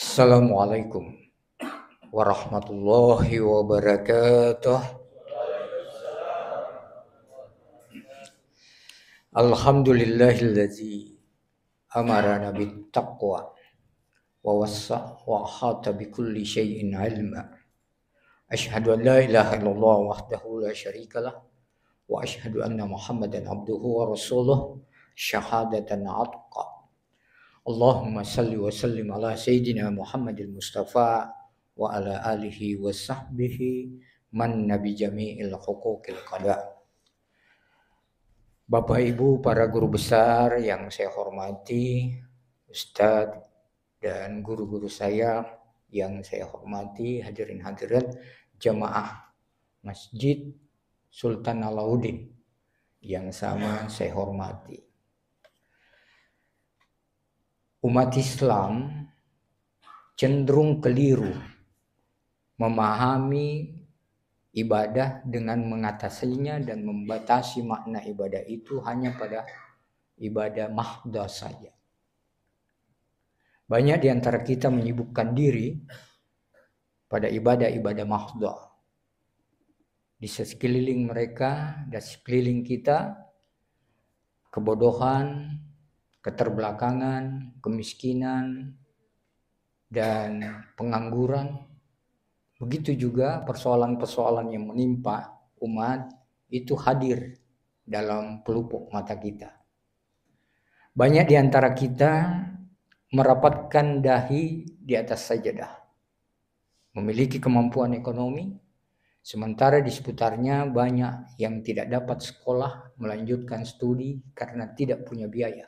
Assalamualaikum warahmatullahi wabarakatuh. Alhamdulillahillazi amarana bittaqwa wa wassa wa ahata bikulli syai'in ilma. Asyhadu an la ilaha illallah wahdahu la syarikalah wa asyhadu anna Muhammadan abduhu wa rasuluh syahadatan atqa. Allahumma salli wa sallim ala Sayyidina Muhammadil Mustafa wa ala alihi wa sahbihi man nabi jami'il huquqil qada. Bapak Ibu para guru besar yang saya hormati, Ustadz dan guru-guru saya yang saya hormati, hadirin hadirat jamaah Masjid Sultan Alauddin yang sama saya hormati. Umat Islam cenderung keliru memahami ibadah dengan mengatasinya dan membatasi makna ibadah itu hanya pada ibadah mahdhah saja. Banyak di antara kita menyibukkan diri pada ibadah-ibadah mahdhah. Di sekeliling mereka dan sekeliling kita, kebodohan, keterbelakangan, kemiskinan, dan pengangguran. Begitu juga persoalan-persoalan yang menimpa umat itu hadir dalam pelupuk mata kita. Banyak di antara kita merapatkan dahi di atas sajadah, memiliki kemampuan ekonomi, sementara di seputarnya banyak yang tidak dapat sekolah, melanjutkan studi karena tidak punya biaya.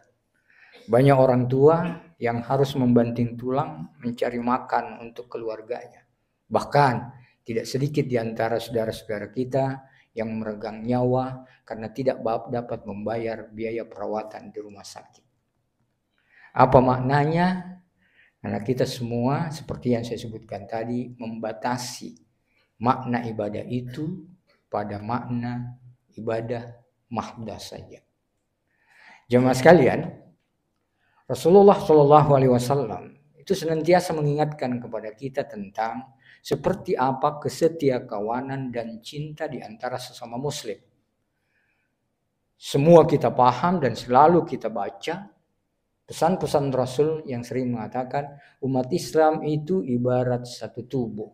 Banyak orang tua yang harus membanting tulang mencari makan untuk keluarganya. Bahkan tidak sedikit di antara saudara-saudara kita yang meregang nyawa karena tidak dapat membayar biaya perawatan di rumah sakit. Apa maknanya? Karena kita semua seperti yang saya sebutkan tadi membatasi makna ibadah itu pada makna ibadah mahdhah saja. Jemaah sekalian, Rasulullah Shallallahu Alaihi Wasallam itu senantiasa mengingatkan kepada kita tentang seperti apa kesetiakawanan dan cinta di antara sesama Muslim. Semua kita paham dan selalu kita baca pesan-pesan Rasul yang sering mengatakan umat Islam itu ibarat satu tubuh.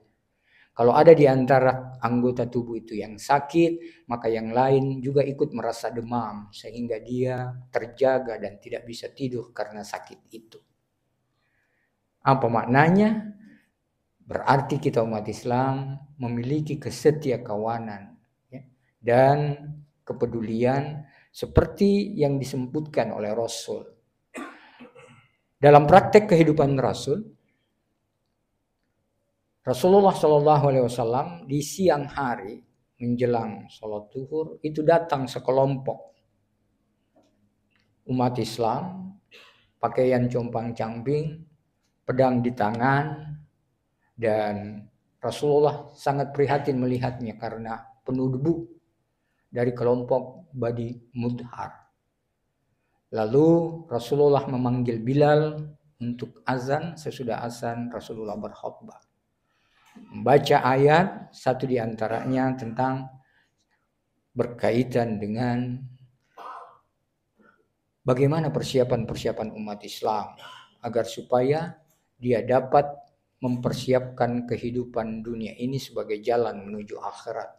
Kalau ada di antara anggota tubuh itu yang sakit, maka yang lain juga ikut merasa demam sehingga dia terjaga dan tidak bisa tidur karena sakit itu. Apa maknanya? Berarti kita umat Islam memiliki kesetiakawanan dan kepedulian seperti yang disebutkan oleh Rasul. Dalam praktek kehidupan Rasulullah Shallallahu Alaihi Wasallam di siang hari menjelang sholat zuhur itu datang sekelompok umat Islam, pakaian compang-camping, pedang di tangan, dan Rasulullah sangat prihatin melihatnya karena penuh debu dari kelompok Bani Mudhar. Lalu Rasulullah memanggil Bilal untuk azan. Sesudah azan Rasulullah berkhutbah, membaca ayat, satu di antaranya tentang berkaitan dengan bagaimana persiapan umat Islam agar supaya dia dapat mempersiapkan kehidupan dunia ini sebagai jalan menuju akhirat.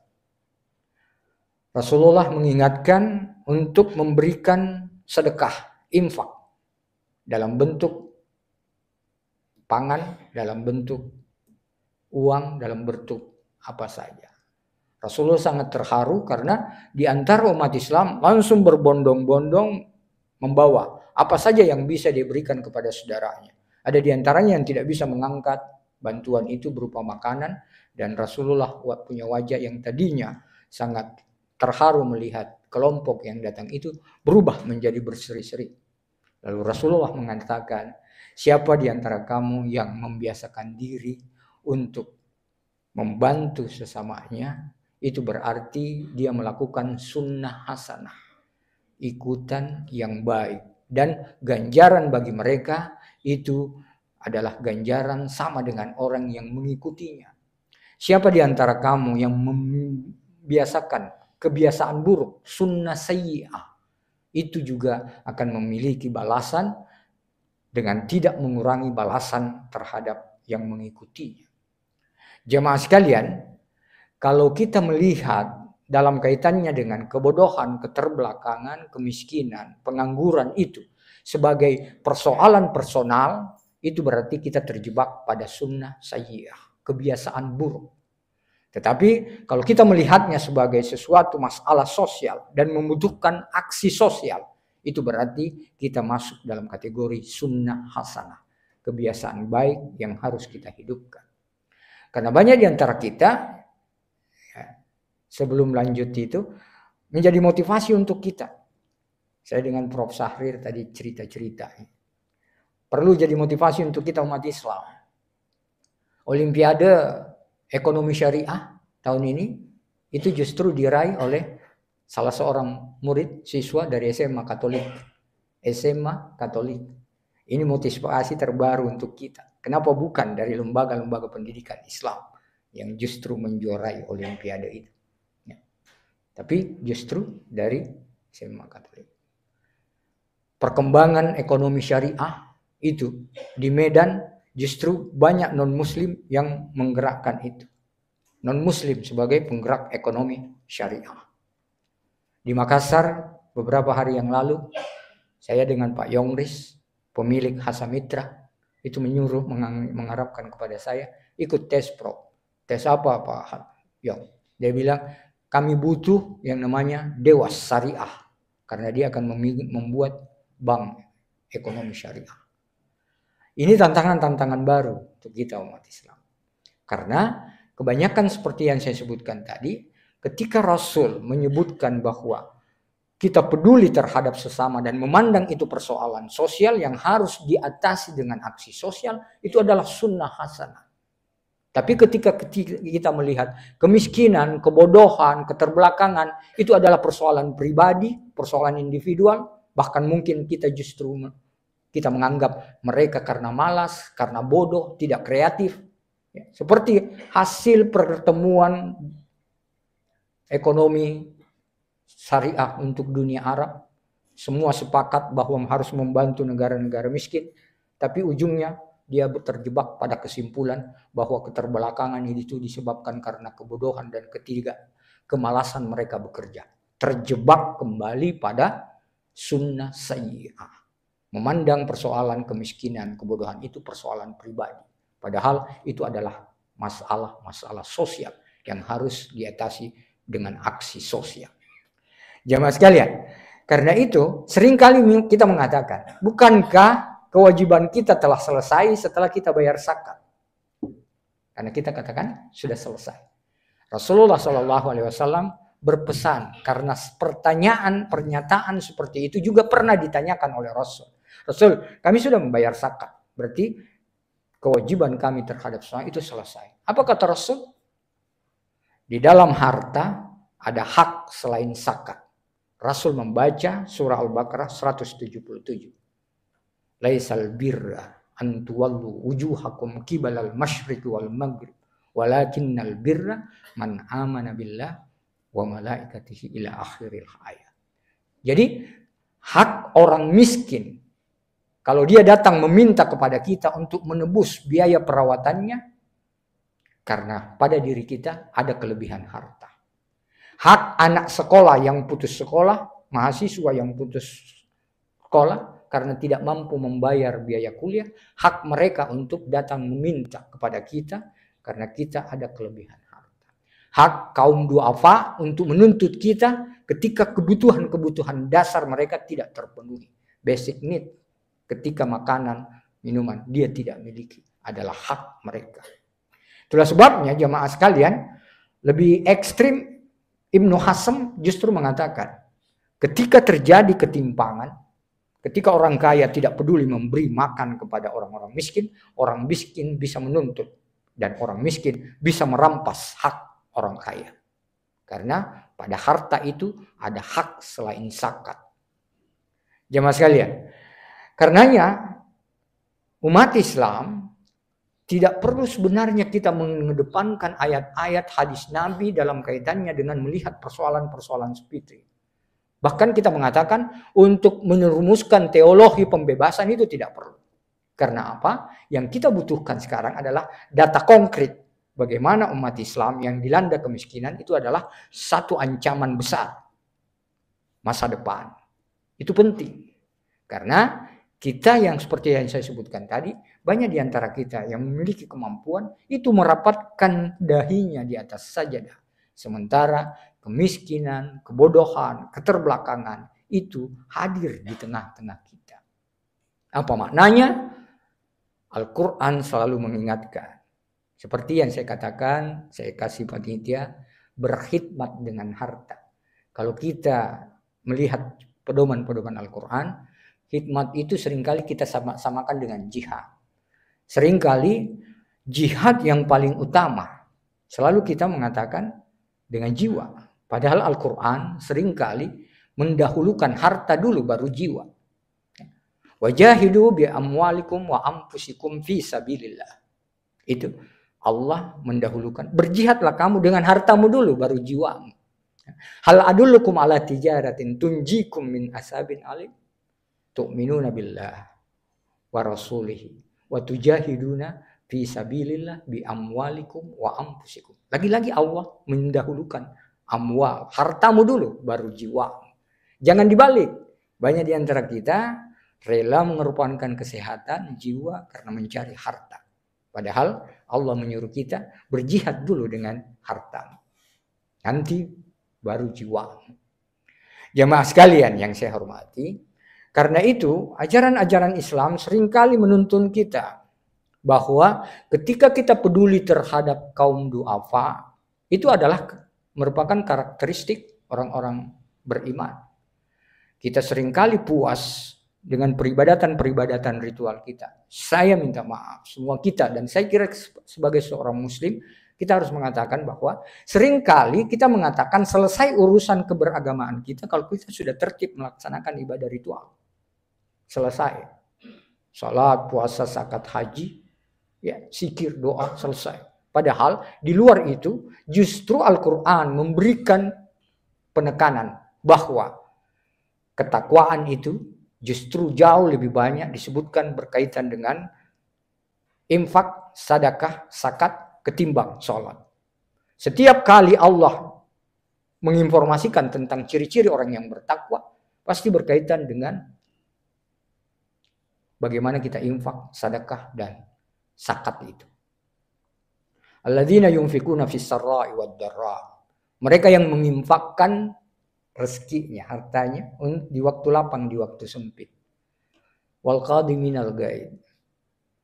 Rasulullah mengingatkan untuk memberikan sedekah, infak, dalam bentuk pangan, dalam bentuk uang, dalam bentuk apa saja. Rasulullah sangat terharu karena di antara umat Islam langsung berbondong-bondong membawa apa saja yang bisa diberikan kepada saudaranya. Ada di antaranya yang tidak bisa mengangkat bantuan itu berupa makanan, dan Rasulullah punya wajah yang tadinya sangat terharu melihat kelompok yang datang itu berubah menjadi berseri-seri. Lalu Rasulullah mengatakan, siapa di antara kamu yang membiasakan diri untuk membantu sesamanya, itu berarti dia melakukan sunnah hasanah, ikutan yang baik, dan ganjaran bagi mereka itu adalah ganjaran sama dengan orang yang mengikutinya. Siapa di antara kamu yang membiasakan kebiasaan buruk, sunnah sayyi'ah, itu juga akan memiliki balasan dengan tidak mengurangi balasan terhadap yang mengikutinya. Jemaah sekalian, kalau kita melihat dalam kaitannya dengan kebodohan, keterbelakangan, kemiskinan, pengangguran itu sebagai persoalan personal, itu berarti kita terjebak pada sunnah sayyi'ah, kebiasaan buruk. Tetapi kalau kita melihatnya sebagai sesuatu masalah sosial dan membutuhkan aksi sosial, itu berarti kita masuk dalam kategori sunnah hasanah, kebiasaan baik yang harus kita hidupkan. Karena banyak di antara kita, ya, sebelum lanjut itu, menjadi motivasi untuk kita. Saya dengan Prof. Sahrir tadi cerita-cerita. Perlu jadi motivasi untuk kita umat Islam. Olimpiade ekonomi syariah tahun ini, itu justru diraih oleh salah seorang murid siswa dari SMA Katolik. SMA Katolik. Ini motivasi terbaru untuk kita. Kenapa bukan dari lembaga-lembaga pendidikan Islam yang justru menjuarai Olimpiade itu? Ya. Tapi justru dari SMA Katolik. Perkembangan ekonomi syariah itu di Medan justru banyak non-muslim yang menggerakkan itu. Non-muslim sebagai penggerak ekonomi syariah. Di Makassar beberapa hari yang lalu, saya dengan Pak Yongris, pemilik Hasamitra, itu menyuruh mengharapkan kepada saya ikut tes Pro. Tes apa Pak Yong? Dia bilang kami butuh yang namanya Dewas Syariah karena dia akan membuat bank ekonomi syariah. Ini tantangan-tantangan baru untuk kita umat Islam. Karena kebanyakan seperti yang saya sebutkan tadi, ketika Rasul menyebutkan bahwa kita peduli terhadap sesama dan memandang itu persoalan sosial yang harus diatasi dengan aksi sosial, itu adalah sunnah hasanah. Tapi ketika kita melihat kemiskinan, kebodohan, keterbelakangan, itu adalah persoalan pribadi, persoalan individual, bahkan mungkin kita menganggap mereka karena malas, karena bodoh, tidak kreatif. Seperti hasil pertemuan ekonomi syariah untuk dunia Arab, semua sepakat bahwa harus membantu negara-negara miskin, tapi ujungnya dia terjebak pada kesimpulan bahwa keterbelakangan itu disebabkan karena kebodohan dan kemalasan mereka bekerja. Terjebak kembali pada sunnah sayyi'ah. Memandang persoalan kemiskinan, kebodohan itu persoalan pribadi. Padahal itu adalah masalah sosial yang harus diatasi dengan aksi sosial. Jamaah sekalian, karena itu seringkali kita mengatakan, bukankah kewajiban kita telah selesai setelah kita bayar zakat? Karena kita katakan sudah selesai. Rasulullah SAW berpesan karena pernyataan seperti itu juga pernah ditanyakan oleh Rasul. Rasul, kami sudah membayar zakat, berarti kewajiban kami terhadap semua itu selesai. Apa kata Rasul? Di dalam harta ada hak selain zakat. Rasul membaca surah Al-Baqarah 177. Laisal birra an tuwallu wujuhakum qibalal masyriqi wal maghrib, walakinnal birra man amana billah wa malaikatihi ila akhiril ayat. Jadi hak orang miskin kalau dia datang meminta kepada kita untuk menebus biaya perawatannya, karena pada diri kita ada kelebihan harta. Hak anak sekolah yang putus sekolah, mahasiswa yang putus sekolah karena tidak mampu membayar biaya kuliah, hak mereka untuk datang meminta kepada kita karena kita ada kelebihan harta. Hak kaum duafa untuk menuntut kita ketika kebutuhan-kebutuhan dasar mereka tidak terpenuhi. Basic need, ketika makanan, minuman dia tidak miliki, adalah hak mereka. Itulah sebabnya jamaah sekalian, lebih ekstrim Ibnu Hazm justru mengatakan, ketika terjadi ketimpangan, ketika orang kaya tidak peduli memberi makan kepada orang-orang miskin, orang miskin bisa menuntut dan orang miskin bisa merampas hak orang kaya. Karena pada harta itu ada hak selain zakat. Jemaah sekalian, karenanya Umat Islam tidak perlu sebenarnya kita mengedepankan ayat-ayat hadis Nabi dalam kaitannya dengan melihat persoalan-persoalan seperti itu. Bahkan kita mengatakan untuk merumuskan teologi pembebasan itu tidak perlu. Karena apa? Yang kita butuhkan sekarang adalah data konkret. Bagaimana umat Islam yang dilanda kemiskinan itu adalah satu ancaman besar masa depan. Itu penting. Karena kita yang seperti yang saya sebutkan tadi, banyak di antara kita yang memiliki kemampuan itu merapatkan dahinya di atas sajadah. Sementara kemiskinan, kebodohan, keterbelakangan itu hadir di tengah-tengah kita. Apa maknanya? Al-Quran selalu mengingatkan. Seperti yang saya katakan, saya kasih panitia, berkhidmat dengan harta. Kalau kita melihat pedoman-pedoman Al-Quran, khidmat itu seringkali kita samakan dengan jihad. Seringkali jihad yang paling utama selalu kita mengatakan dengan jiwa. Padahal Al-Quran seringkali mendahulukan harta dulu baru jiwa. Wajahidu bi amwalikum wa anfusikum fi sabilillah. Itu Allah mendahulukan. Berjihadlah kamu dengan hartamu dulu baru jiwamu. Hal adullukum ala tijaratin tunjikum min asabin alim. Tu'minuna billah wa rasulihi wa tujahiduna fi sabilillah bi amwalikum wa anfusikum. Lagi-lagi Allah mendahulukan amwal, hartamu dulu baru jiwa. Jangan dibalik. Banyak di antara kita rela mengorbankan kesehatan jiwa karena mencari harta. Padahal Allah menyuruh kita berjihad dulu dengan harta. Nanti baru jiwa. Jamaah sekalian yang saya hormati, karena itu, ajaran-ajaran Islam seringkali menuntun kita bahwa ketika kita peduli terhadap kaum du'afa, itu adalah merupakan karakteristik orang-orang beriman. Kita seringkali puas dengan peribadatan-peribadatan ritual kita. Saya minta maaf, semua kita, dan saya kira sebagai seorang muslim, kita harus mengatakan bahwa seringkali kita mengatakan selesai urusan keberagamaan kita kalau kita sudah tertib melaksanakan ibadah ritual. Selesai. Salat, puasa, zakat, haji, ya, zikir, doa, selesai. Padahal di luar itu justru Al-Quran memberikan penekanan bahwa ketakwaan itu justru jauh lebih banyak disebutkan berkaitan dengan infak, sedekah, zakat ketimbang sholat. Setiap kali Allah menginformasikan tentang ciri-ciri orang yang bertakwa, pasti berkaitan dengan bagaimana kita infak, sedekah, dan zakat itu. Alladzina yunfikuna fis sarra'i wad dharra. Mereka yang menginfakkan rezekinya, hartanya di waktu lapang, di waktu sempit. Wal qadiminal ghaid.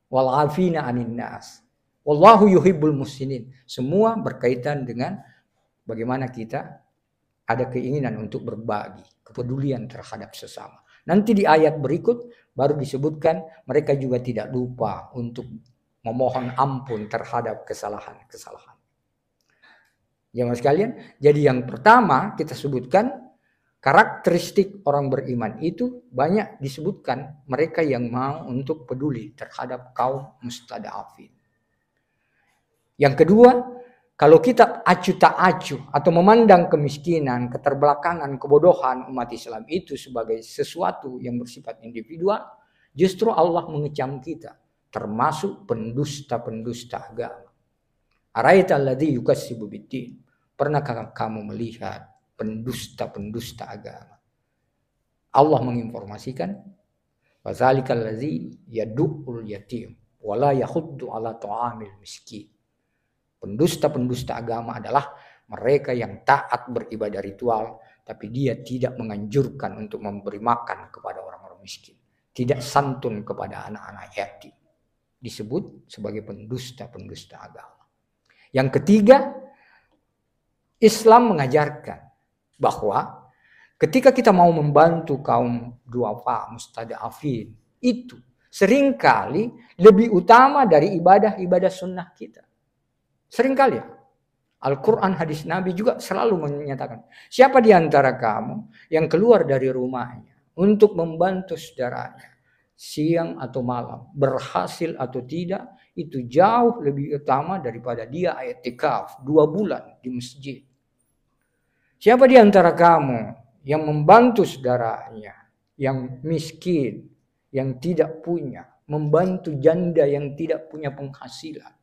Wal 'afina 'anil nas. Wallahu yuhibbul muhsinin. Semua berkaitan dengan bagaimana kita ada keinginan untuk berbagi, kepedulian terhadap sesama. Nanti di ayat berikut baru disebutkan mereka juga tidak lupa untuk memohon ampun terhadap kesalahan-kesalahan. Jemaah sekalian, jadi yang pertama kita sebutkan karakteristik orang beriman itu banyak disebutkan mereka yang mau untuk peduli terhadap kaum mustada'afin. Yang kedua, kalau kita acuh tak acuh atau memandang kemiskinan, keterbelakangan, kebodohan umat Islam itu sebagai sesuatu yang bersifat individual, justru Allah mengecam kita, termasuk pendusta-pendusta agama. Araita alladzi yukassibu biddin. Pernahkah kamu melihat pendusta-pendusta agama? Allah menginformasikan, wa zalikal ladzi yad'ul yatim wa la yahuddu ala ta'amil miskin. Pendusta-pendusta agama adalah mereka yang taat beribadah ritual, tapi dia tidak menganjurkan untuk memberi makan kepada orang-orang miskin. Tidak santun kepada anak-anak yatim. Disebut sebagai pendusta-pendusta agama. Yang ketiga, Islam mengajarkan bahwa ketika kita mau membantu kaum du'afa, mustada'afin, itu seringkali lebih utama dari ibadah-ibadah sunnah kita. Seringkali ya. Al-Quran, hadis Nabi juga selalu menyatakan, siapa di antara kamu yang keluar dari rumahnya untuk membantu saudaranya, siang atau malam, berhasil atau tidak, itu jauh lebih utama daripada dia i'tikaf 2 bulan di masjid. Siapa di antara kamu yang membantu saudaranya, yang miskin, yang tidak punya, membantu janda yang tidak punya penghasilan,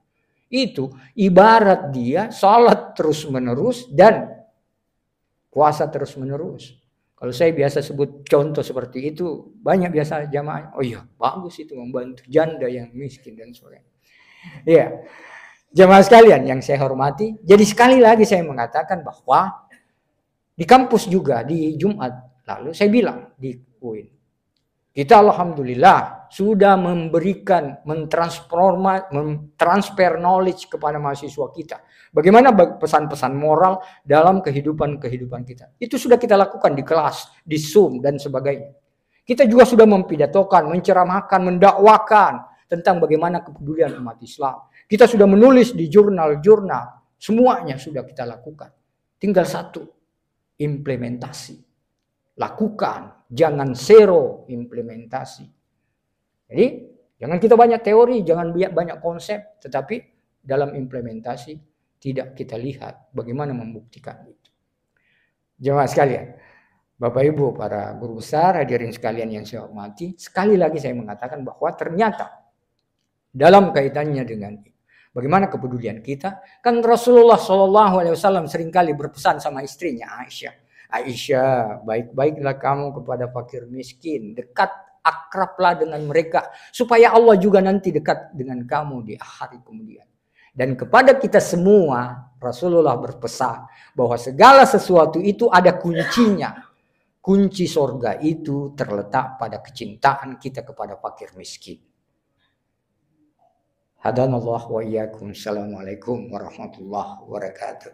itu ibarat dia sholat terus menerus dan puasa terus menerus. Kalau saya biasa sebut contoh seperti itu, banyak biasa jamaah, oh iya bagus itu membantu janda yang miskin dan sebagainya. Iya, jamaah sekalian yang saya hormati, jadi sekali lagi saya mengatakan bahwa di kampus juga di Jumat lalu saya bilang di UIN, kita alhamdulillah sudah memberikan mentransfer knowledge kepada mahasiswa kita. Bagaimana pesan-pesan moral dalam kehidupan kita. Itu sudah kita lakukan di kelas, di Zoom dan sebagainya. Kita juga sudah mempidatokan, menceramahkan, mendakwakan tentang bagaimana kepedulian umat Islam. Kita sudah menulis di jurnal-jurnal, semuanya sudah kita lakukan. Tinggal satu, implementasi. Lakukan, jangan zero implementasi. Jadi jangan kita banyak teori, jangan banyak konsep, tetapi dalam implementasi tidak kita lihat bagaimana membuktikan itu. Jemaah sekalian, Bapak Ibu, para guru besar, hadirin sekalian yang saya hormati, sekali lagi saya mengatakan bahwa ternyata dalam kaitannya dengan bagaimana kepedulian kita, kan Rasulullah SAW seringkali berpesan sama istrinya Aisyah, baik-baiklah kamu kepada fakir miskin, dekat akrablah dengan mereka, supaya Allah juga nanti dekat dengan kamu di hari kemudian. Dan kepada kita semua, Rasulullah berpesan bahwa segala sesuatu itu ada kuncinya. Kunci surga itu terletak pada kecintaan kita kepada fakir miskin. Hadanallahu wa iyyakum. Assalamualaikum warahmatullahi wabarakatuh.